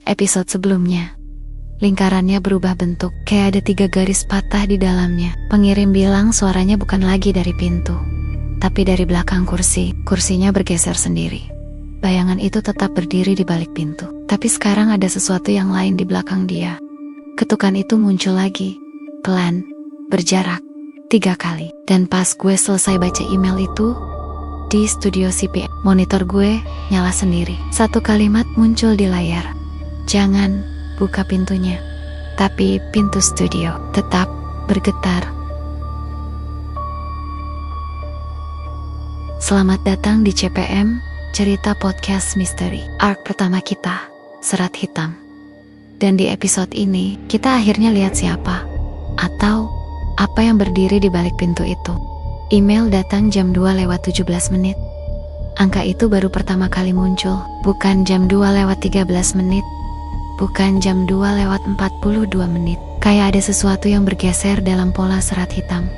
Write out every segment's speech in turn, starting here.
episode sebelumnya. Lingkarannya berubah bentuk, kayak ada 3 garis patah di dalamnya. Pengirim bilang suaranya bukan lagi dari pintu, tapi dari belakang kursi. Kursinya bergeser sendiri. Bayangan itu tetap berdiri di balik pintu, tapi sekarang ada sesuatu yang lain di belakang dia. Ketukan itu muncul lagi, pelan, berjarak 3 kali. Dan pas gue selesai baca email itu, di studio CPM, monitor gue nyala sendiri. Satu kalimat muncul di layar. Jangan buka pintunya. Tapi pintu studio tetap bergetar. Selamat datang di CPM, cerita podcast misteri. Arc pertama kita, Serat Hitam. Dan di episode ini, kita akhirnya lihat siapa atau apa yang berdiri di balik pintu itu. Email datang jam 2:17. Angka itu baru pertama kali muncul, bukan jam 2:13. Bukan jam 2:42. Kayak ada sesuatu yang bergeser dalam pola serat hitam.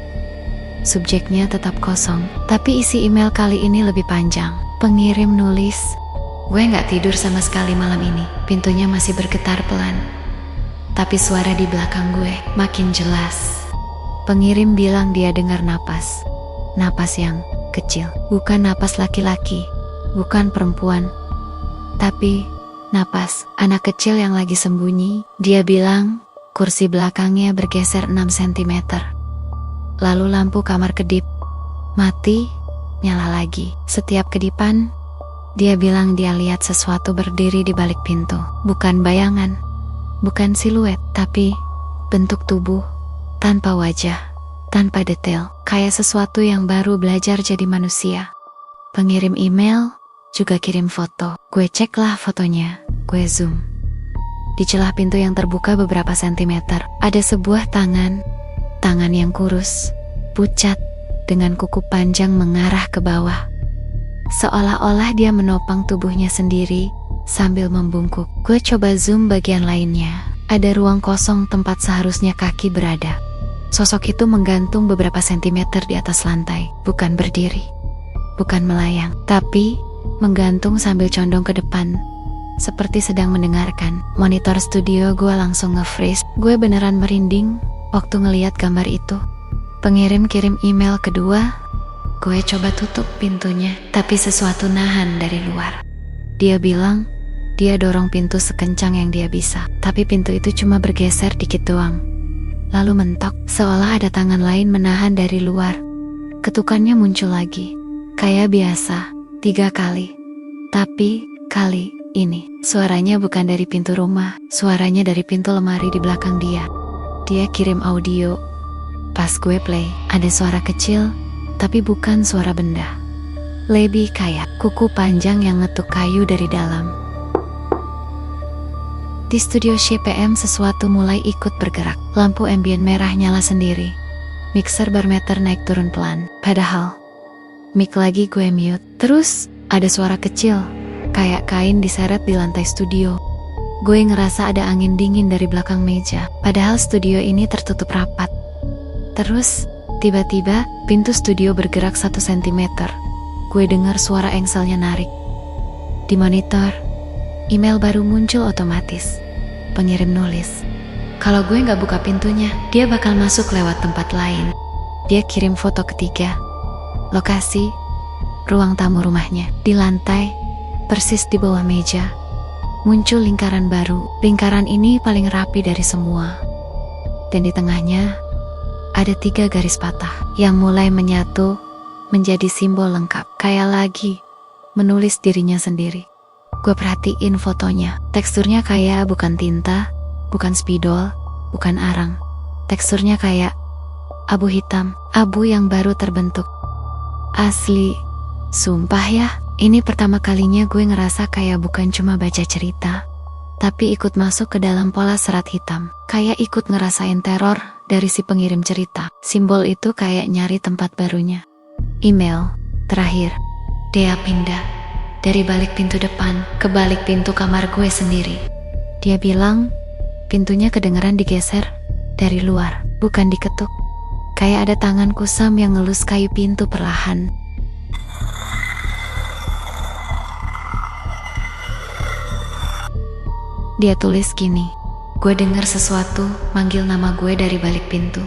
Subjeknya tetap kosong, tapi isi email kali ini lebih panjang. Pengirim nulis, gue gak tidur sama sekali malam ini. Pintunya masih bergetar pelan, tapi suara di belakang gue makin jelas. Pengirim bilang dia dengar napas. Napas yang kecil. Bukan napas laki-laki, bukan perempuan, tapi napas anak kecil yang lagi sembunyi. Dia bilang kursi belakangnya bergeser 6 cm. Lalu lampu kamar kedip, mati, nyala lagi. Setiap kedipan, dia bilang dia lihat sesuatu berdiri di balik pintu. Bukan bayangan, bukan siluet, tapi bentuk tubuh, tanpa wajah, tanpa detail. Kayak sesuatu yang baru belajar jadi manusia. Pengirim email juga kirim foto. Gue ceklah fotonya, gue zoom. Di celah pintu yang terbuka beberapa sentimeter, ada sebuah tangan yang kurus, pucat, dengan kuku panjang mengarah ke bawah. Seolah-olah dia menopang tubuhnya sendiri sambil membungkuk. Gue coba zoom bagian lainnya. Ada ruang kosong tempat seharusnya kaki berada. Sosok itu menggantung beberapa sentimeter di atas lantai, bukan berdiri, bukan melayang, tapi menggantung sambil condong ke depan, seperti sedang mendengarkan. Monitor studio gue langsung nge-freeze. Gue beneran merinding waktu ngeliat gambar itu. Pengirim kirim email kedua. Gue coba tutup pintunya, tapi sesuatu nahan dari luar. Dia bilang dia dorong pintu sekencang yang dia bisa, tapi pintu itu cuma bergeser dikit doang. Lalu mentok, seolah ada tangan lain menahan dari luar. Ketukannya muncul lagi, kayak biasa, 3 kali. Tapi kali ini suaranya bukan dari pintu rumah, suaranya dari pintu lemari di belakang dia. Dia kirim audio. Pas gue play, ada suara kecil, tapi bukan suara benda. Lebih kayak kuku panjang yang ngetuk kayu dari dalam. Di studio CPM sesuatu mulai ikut bergerak. Lampu ambient merah nyala sendiri. Mixer barmeter naik turun pelan. Padahal mic lagi gue mute. Terus ada suara kecil, kayak kain diseret di lantai studio. Gue ngerasa ada angin dingin dari belakang meja. Padahal studio ini tertutup rapat. Terus tiba-tiba pintu studio bergerak 1 cm. Gue dengar suara engselnya narik. Di monitor, email baru muncul otomatis. Pengirim nulis, kalau gue gak buka pintunya, dia bakal masuk lewat tempat lain. Dia kirim foto ketiga. Lokasi, ruang tamu rumahnya. Di lantai, persis di bawah meja, muncul lingkaran baru. Lingkaran ini paling rapi dari semua. Dan di tengahnya, ada 3 garis patah yang mulai menyatu menjadi simbol lengkap. Kayak lagi menulis dirinya sendiri. Gue perhatiin fotonya. Teksturnya kayak bukan tinta, bukan spidol, bukan arang. Teksturnya kayak abu hitam, abu yang baru terbentuk. Asli, sumpah ya, ini pertama kalinya gue ngerasa kayak bukan cuma baca cerita, tapi ikut masuk ke dalam pola serat hitam. Kayak ikut ngerasain teror dari si pengirim cerita. Simbol itu kayak nyari tempat barunya. Email terakhir. Dia pindah dari balik pintu depan ke balik pintu kamar gue sendiri. Dia bilang pintunya kedengeran digeser dari luar, bukan diketuk. Kayak ada tangan kusam yang ngelus kayu pintu perlahan. Dia tulis gini, "Gue dengar sesuatu manggil nama gue dari balik pintu.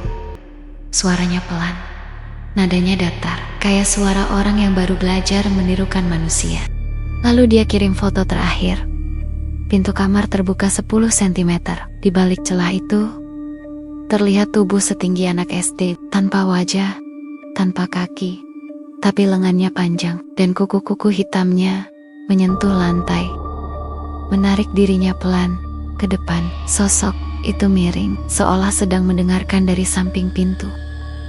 Suaranya pelan, nadanya datar, kayak suara orang yang baru belajar menirukan manusia." Lalu dia kirim foto terakhir. Pintu kamar terbuka 10 cm. Di balik celah itu, terlihat tubuh setinggi anak SD, tanpa wajah, tanpa kaki, tapi lengannya panjang, dan kuku-kuku hitamnya menyentuh lantai. Menarik dirinya pelan ke depan. Sosok itu miring, seolah sedang mendengarkan dari samping pintu.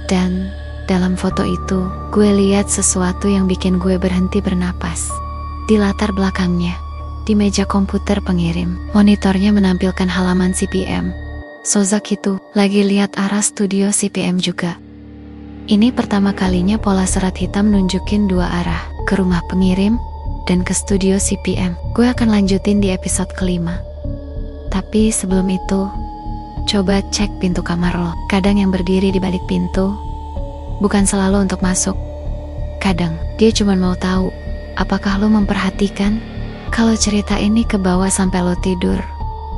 Dan dalam foto itu, gue lihat sesuatu yang bikin gue berhenti bernapas. Di latar belakangnya, di meja komputer pengirim, monitornya menampilkan halaman CPM. Sozak itu lagi lihat arah studio CPM juga. Ini pertama kalinya pola serat hitam nunjukin dua arah, ke rumah pengirim dan ke studio CPM. Gue akan lanjutin di episode kelima. Tapi sebelum itu, coba cek pintu kamar lo. Kadang yang berdiri di balik pintu bukan selalu untuk masuk. Kadang dia cuma mau tahu, apakah lo memperhatikan? Kalau cerita ini kebawa sampai lo tidur,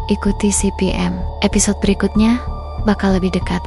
ikuti CPM. Episode berikutnya bakal lebih dekat.